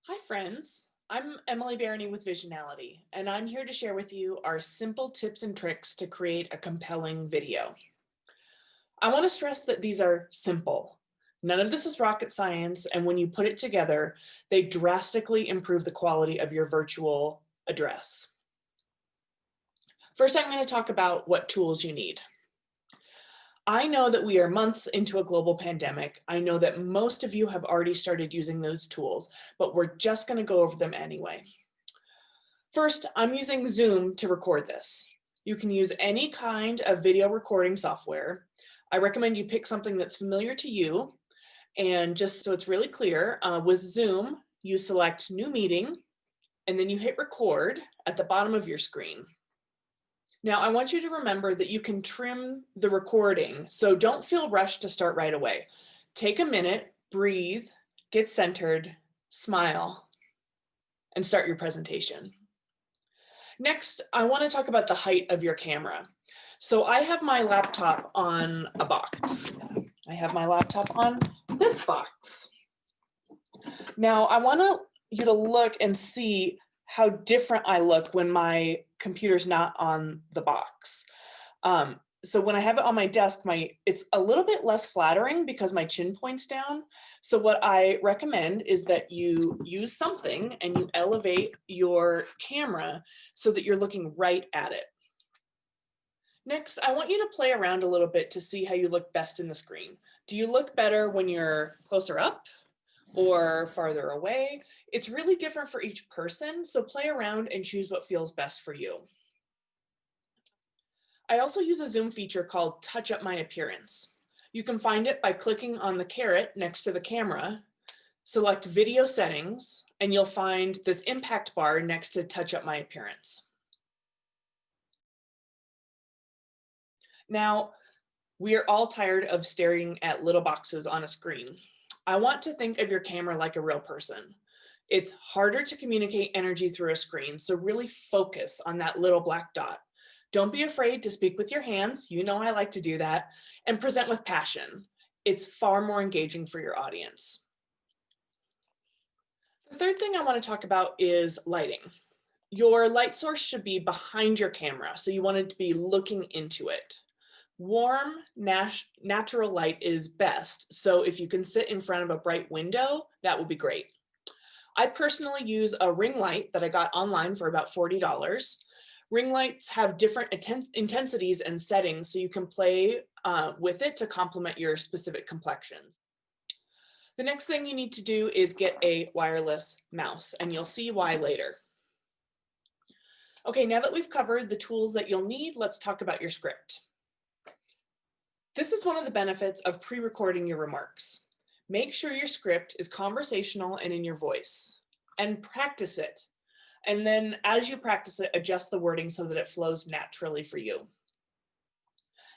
Hi friends, I'm Emily Barony with Visionality, and I'm here to share with you our simple tips and tricks to create a compelling video. I want to stress that these are simple. None of this is rocket science, and when you put it together, they drastically improve the quality of your virtual address. First, I'm going to talk about what tools you need. I know that we are months into a global pandemic. I know that most of you have already started using those tools, but we're just going to go over them anyway. First, I'm using Zoom to record this. You can use any kind of video recording software. I recommend you pick something that's familiar to you. And just so it's really clear, with Zoom, you select New Meeting, and then you hit record at the bottom of your screen. Now, I want you to remember that you can trim the recording, so don't feel rushed to start right away. Take a minute, breathe, get centered, smile, and start your presentation. Next, I want to talk about the height of your camera. So I have my laptop on a box. I have my laptop on this box. Now, I want you to look and see how different I look when my computer's not on the box. So when I have it on my desk, it's a little bit less flattering because my chin points down. So what I recommend is that you use something and you elevate your camera so that you're looking right at it. Next, I want you to play around a little bit to see how you look best in the screen. Do you look better when you're closer up or farther away? It's really different for each person, so play around and choose what feels best for you. I also use a Zoom feature called Touch Up My Appearance. You can find it by clicking on the caret next to the camera, select Video Settings, and you'll find this impact bar next to Touch Up My Appearance. Now, we are all tired of staring at little boxes on a screen. I want to think of your camera like a real person. It's harder to communicate energy through a screen, so really focus on that little black dot. Don't be afraid to speak with your hands. You know I like to do that. And present with passion. It's far more engaging for your audience. The third thing I want to talk about is lighting. Your light source should be behind your camera, so you want it to be looking into it. Warm, natural light is best, so if you can sit in front of a bright window, that would be great. I personally use a ring light that I got online for about $40. Ring lights have different intensities and settings, so you can play with it to complement your specific complexions. The next thing you need to do is get a wireless mouse, and you'll see why later. Okay, now that we've covered the tools that you'll need, let's talk about your script. This is one of the benefits of pre-recording your remarks. Make sure your script is conversational and in your voice, and practice it. And then as you practice it, adjust the wording so that it flows naturally for you.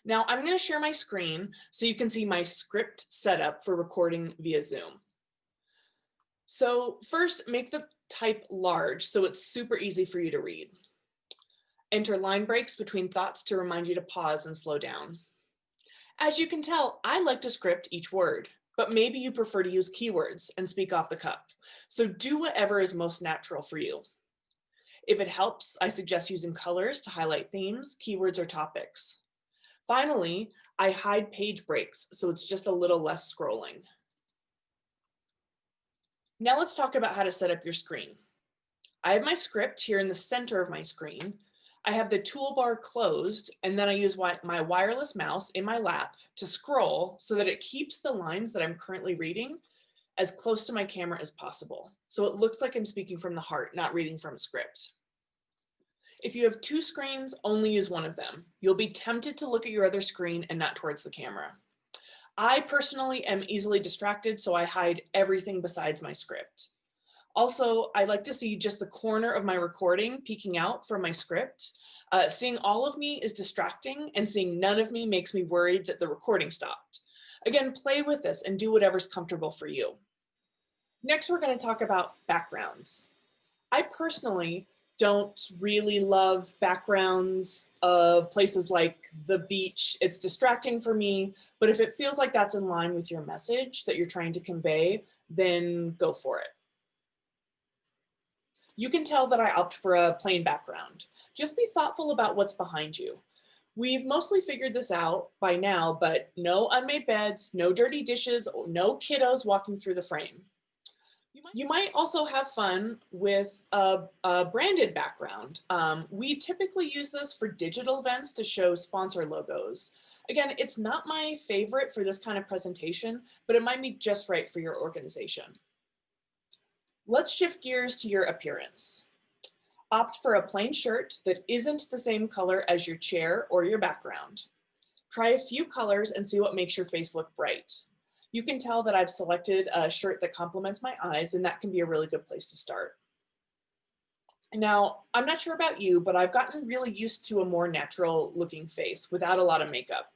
Now I'm going to share my screen so you can see my script setup for recording via Zoom. So first, make the type large so it's super easy for you to read. Enter line breaks between thoughts to remind you to pause and slow down. As you can tell, I like to script each word, but maybe you prefer to use keywords and speak off the cuff. So do whatever is most natural for you. If it helps, I suggest using colors to highlight themes, keywords, or topics. Finally, I hide page breaks, so it's just a little less scrolling. Now let's talk about how to set up your screen. I have my script here in the center of my screen. I have the toolbar closed, and then I use my wireless mouse in my lap to scroll so that it keeps the lines that I'm currently reading as close to my camera as possible. So it looks like I'm speaking from the heart, not reading from a script. If you have two screens, only use one of them. You'll be tempted to look at your other screen and not towards the camera. I personally am easily distracted, so I hide everything besides my script. Also, I like to see just the corner of my recording peeking out from my script. Seeing all of me is distracting, and seeing none of me makes me worried that the recording stopped. Again, play with this and do whatever's comfortable for you. Next, we're going to talk about backgrounds. I personally don't really love backgrounds of places like the beach. It's distracting for me, but if it feels like that's in line with your message that you're trying to convey, then go for it. You can tell that I opt for a plain background. Just be thoughtful about what's behind you. We've mostly figured this out by now, but no unmade beds, no dirty dishes, no kiddos walking through the frame. You might also have fun with a branded background. We typically use this for digital events to show sponsor logos. Again, it's not my favorite for this kind of presentation, but it might be just right for your organization. Let's shift gears to your appearance. Opt for a plain shirt that isn't the same color as your chair or your background. Try a few colors and see what makes your face look bright. You can tell that I've selected a shirt that complements my eyes, and that can be a really good place to start. Now, I'm not sure about you, but I've gotten really used to a more natural looking face without a lot of makeup.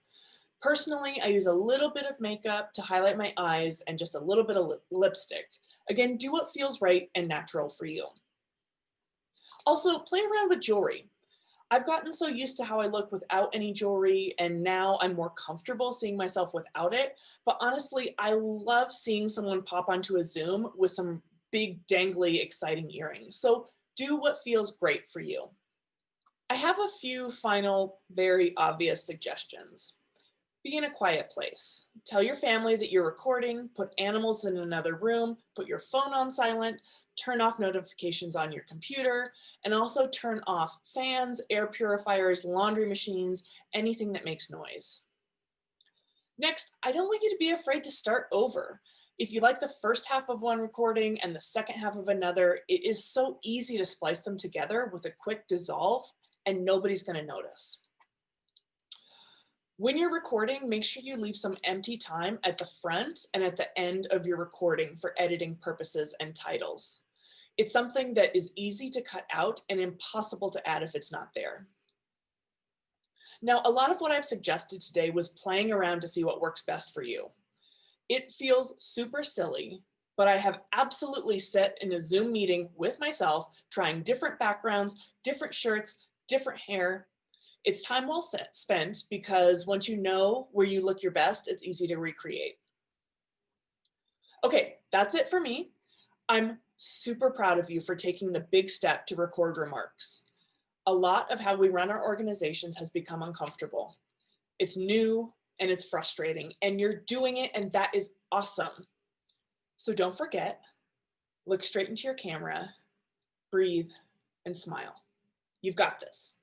Personally, I use a little bit of makeup to highlight my eyes and just a little bit of lipstick. Again, do what feels right and natural for you. Also, play around with jewelry. I've gotten so used to how I look without any jewelry, and now I'm more comfortable seeing myself without it. But honestly, I love seeing someone pop onto a Zoom with some big, dangly, exciting earrings. So do what feels great for you. I have a few final, very obvious suggestions. Be in a quiet place. Tell your family that you're recording, put animals in another room, put your phone on silent, turn off notifications on your computer, and also turn off fans, air purifiers, laundry machines, anything that makes noise. Next, I don't want you to be afraid to start over. If you like the first half of one recording and the second half of another, it is so easy to splice them together with a quick dissolve, and nobody's going to notice. When you're recording, make sure you leave some empty time at the front and at the end of your recording for editing purposes and titles. It's something that is easy to cut out and impossible to add if it's not there. Now, a lot of what I've suggested today was playing around to see what works best for you. It feels super silly, but I have absolutely sat in a Zoom meeting with myself, trying different backgrounds, different shirts, different hair. It's time well spent because once you know where you look your best, it's easy to recreate. Okay, that's it for me. I'm super proud of you for taking the big step to record remarks. A lot of how we run our organizations has become uncomfortable. It's new and it's frustrating, and you're doing it, and that is awesome. So don't forget, look straight into your camera, breathe, and smile. You've got this.